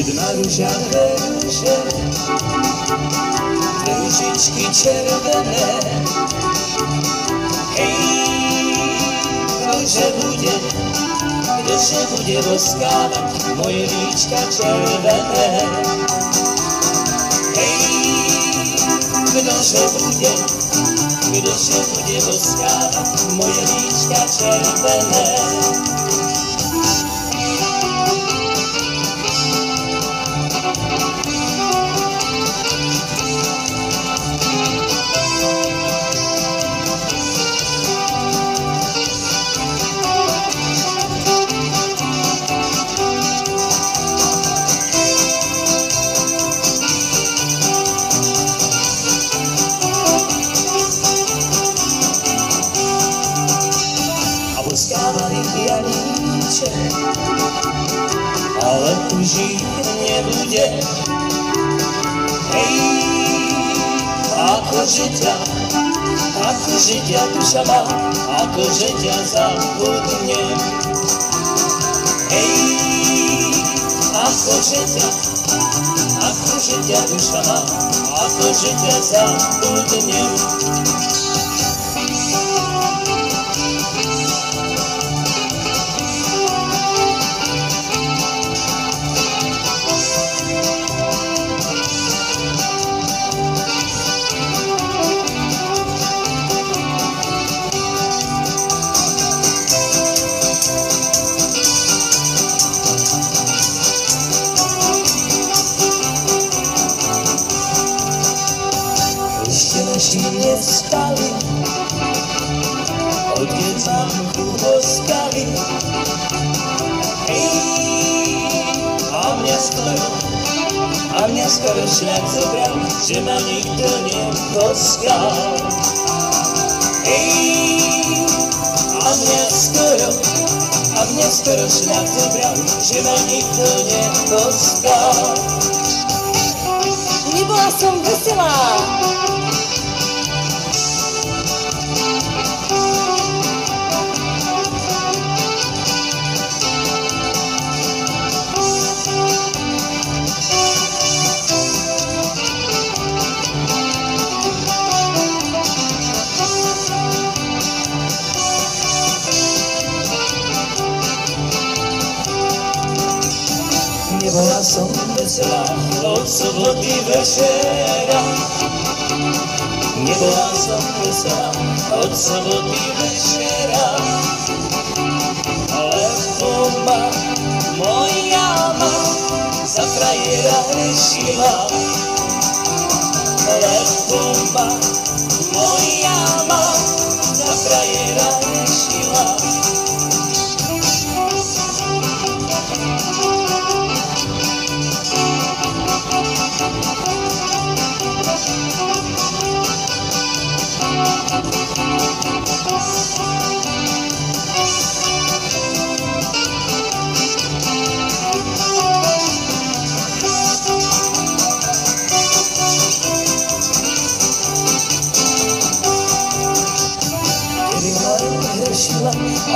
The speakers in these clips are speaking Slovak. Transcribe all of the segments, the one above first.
Jedna ružavé rúže, dve ružičky červené. Hej, kdože bude boskávať moje líčka červené. Hej, kdože bude boskávať moje líčka červené. Boskávali pianíček, ale už ich nebude. Hej, akože ťa duša má, akože ťa zabudnem. Hej, akože ťa duša má, akože ťa zabudnem. Naši nespali, odkiaľ zamku boskali. Hej, a mňa skoro šľak zobral, že ma nikto neposkal. Hej, a mňa skoro šľak zobral, že ma nikto neposkal. Nebola som veselá. Nebola som veselá od soboty večera. Nebola som veselá od soboty večera. Lebo ma moja za frajera rešila. Lebo ma moja za frajera rešila.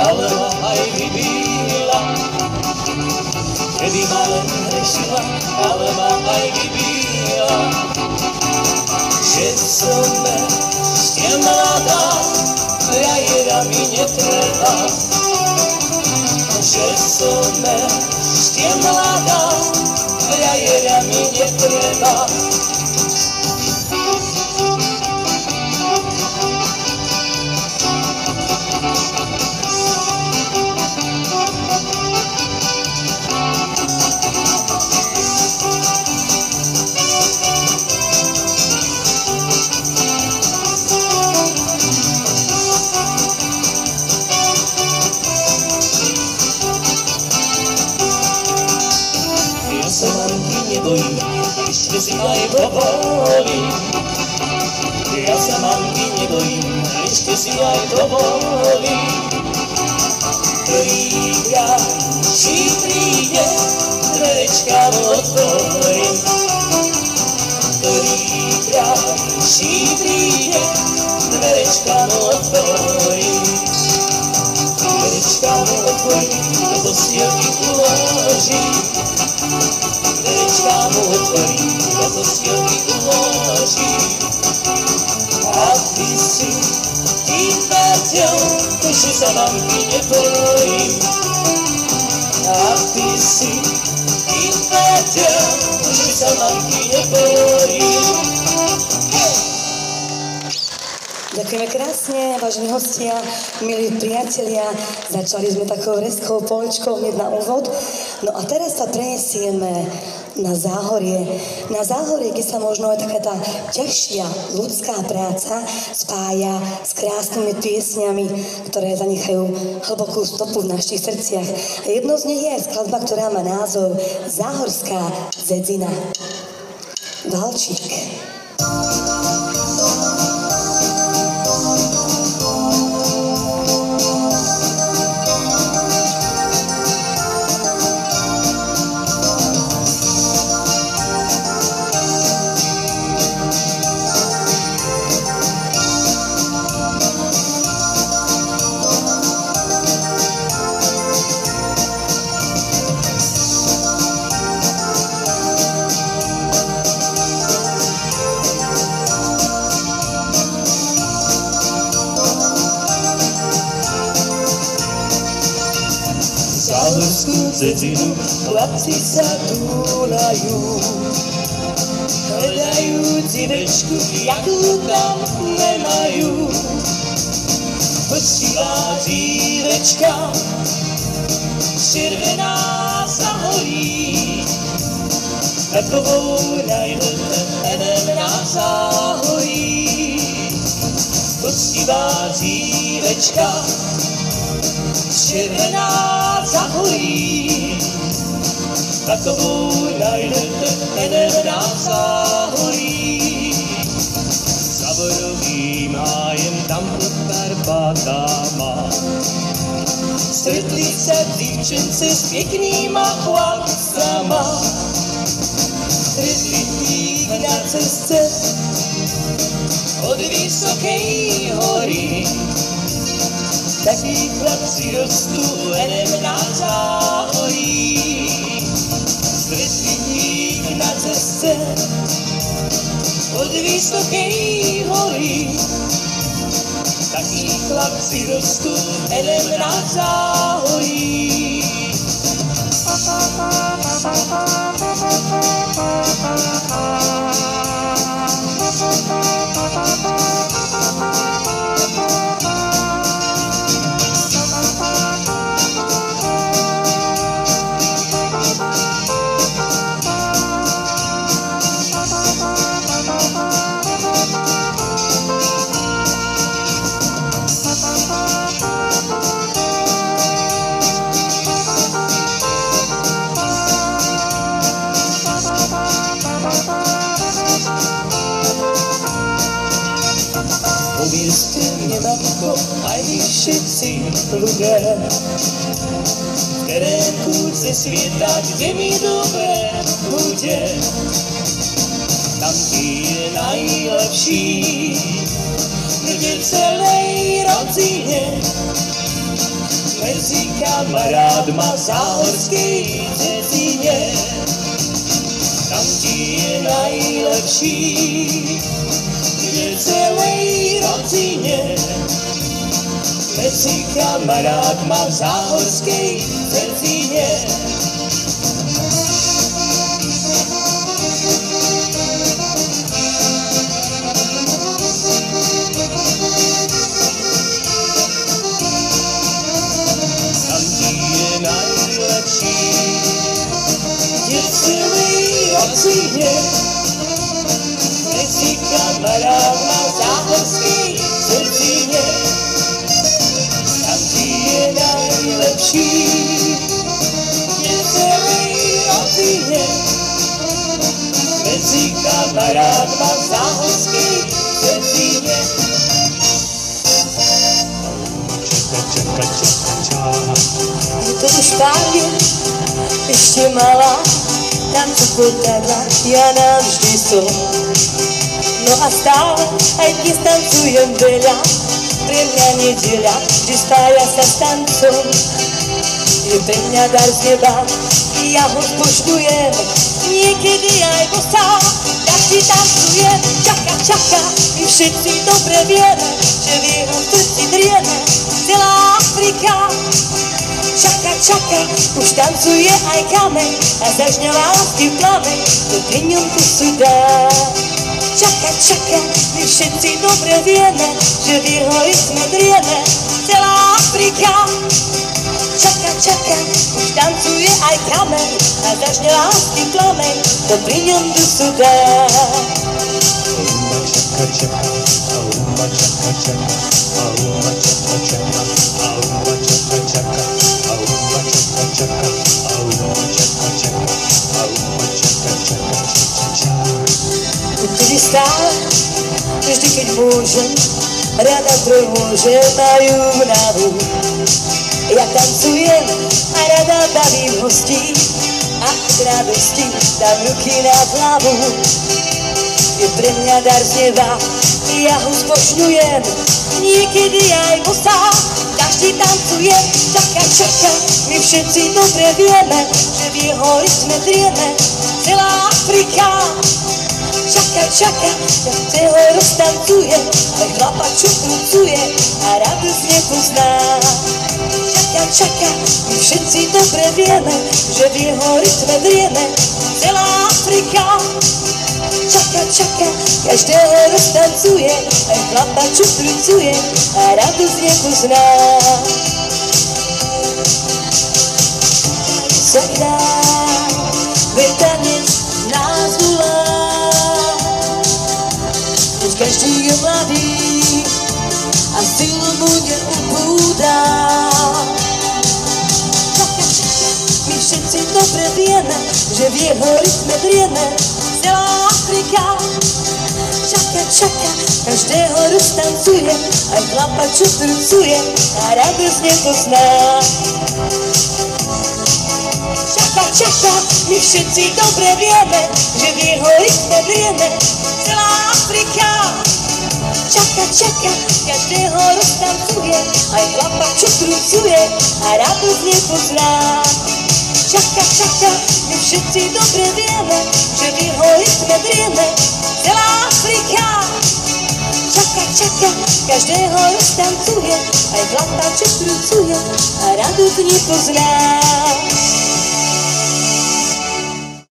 Ale ma aj vybíla. Kedy ma len hrešila, ale ma aj vybíla. Že som ešte mladá, frajera mi netreba. Že som ešte mladá, frajera mi netreba. Ja sa mamky nebojím, ešte si aj dovolím. Ja sa mamky nebojím, ešte si aj dovolím. Ktorýkrát či príde, dverečka mu otvorím. Ktorýkrát či príde, dverečka mu otvorím. Dverečka mu otvorím, do postielky uložím. dvierečka mu otvorí, do postielky uloží. A ty si tým párťom, že sa mamky nebojím. A ty si tým párťom, že sa mamky nebojím. Ďakujeme krásne, vážení hostia, milí priatelia. Začali sme takou rezkou poličkou hneď na úvod. No a teraz sa preniesieme na Záhorie. Na Záhorie, kde sa možno aj taká tá ťažšia ľudská práca spája s krásnymi piesňami, ktoré zanechajú hlbokú stopu v našich srdciach. A jednou z nich je aj skladba, ktorá má názov Záhorská dzedzina. Valčík. Záhorskú dzedzinu chlapci sa túlajú, hľadajú dzivečku, jakú tam nemajú. Poctivá dzivečka, červená sa horí, takovou najlepším nás zahorí. Poctivá dzivečka, červená zahorí, takovou najlepším nás zahorí. Za borovým hájem tam pod Karpatama stretli sa dívčence s pěknýma chlapcama. Stretli ich na ceste od vysokej hory. Takí chlapci rostú len na Záhorí. Stretli ich na ceste od vysokej hory. Takí chlapci rostú len na Záhorí. Uvěřte mě, matko, a vy všetci ľudia, v terém kúce světa, kde mi dobré bude. Tam je najlepší, kde celej rodzine mezi kamarádma záhorskej dzedzine. Tam je najlepší, kde celej rodzine mezi kamarádma v záhorskej dzedzine. Tam je najlepší, kde celej rodzine mezi kamarádma v záhorskej dzedzine. Tam je najlepší, kde celej rodzine mezi kamarádma v záhorskej dzedzine. Je to už pár věc, ještě malá, tam co potáhla, ja navždy som. No a stále, aj dnes tancujem veľa, pre mňa nedeľa, vždy spája sa s tancom. je pre mňa dar z neba. Ja ho zbožňujem, niekedy aj bosá, tak si tancujem, čaka, čaka. My všetci dobre vieme, že v jeho srdci drieme celá Afrika. Čaka, čaka, už tancuje aj kameň a zažňa lásky plameň, to pri ňom kusu dá. Čaka, čaka, my všetci dobre vieme, že v jeho rytme drieme celá Afrika. Čaka, čaka, už tancuje aj kameň a zažňa lásky plameň, to pri ňom dusu dá. Chaka chaka, aumba chaka chaka, aumba chaka chaka, aumba chaka chaka, aumba chaka chaka, aumba chaka chaka, aumba chaka chaka, Vždy stále, vždy keď môžem, rada trojmôže majú mravu. Ja tancujem a rada bavím hostí a od radosti dám ruky nad hlavu. Je pre mňa dar z neba, ja ho zbožňujem, niekedy aj bosá, každý tancuje, čaka, čaka. My všetci dobre vieme, že v jeho rytme drieme celá Afrika. Čaka, čaka, každého roztancuje, aj chlapa, čo trucuje a radosť nepozná. Čaka, čaka, my všetci dobre vieme, že v jeho rytme drieme celá Afrika. Čaka, čaka, každého roztancuje, aj chlapa, čo trucuje a radosť nepozná. Sa dá, veď tanec nás volá. Už každý je mladý a silu mu neubúda. Čaka, čaka, my všetci dobre vieme, že v jeho rytme drieme celá Afrika. Čaka, čaka, každého roztancuje, aj chlapa, čo trucuje a radosť nepozná. Čaka, čaka, my všetci dobre vieme, že v jeho rytme drieme celá Afrika. Čaka, čaka, každého roztancuje, aj chlapa, čo trucuje a radosť nepozná. Čaka, čaka, my všetci dobre vieme, že v jeho rytme drieme celá Afrika. Čaka, čaka, každého roztancuje, aj chlapa, čo trucuje a radosť nepozná.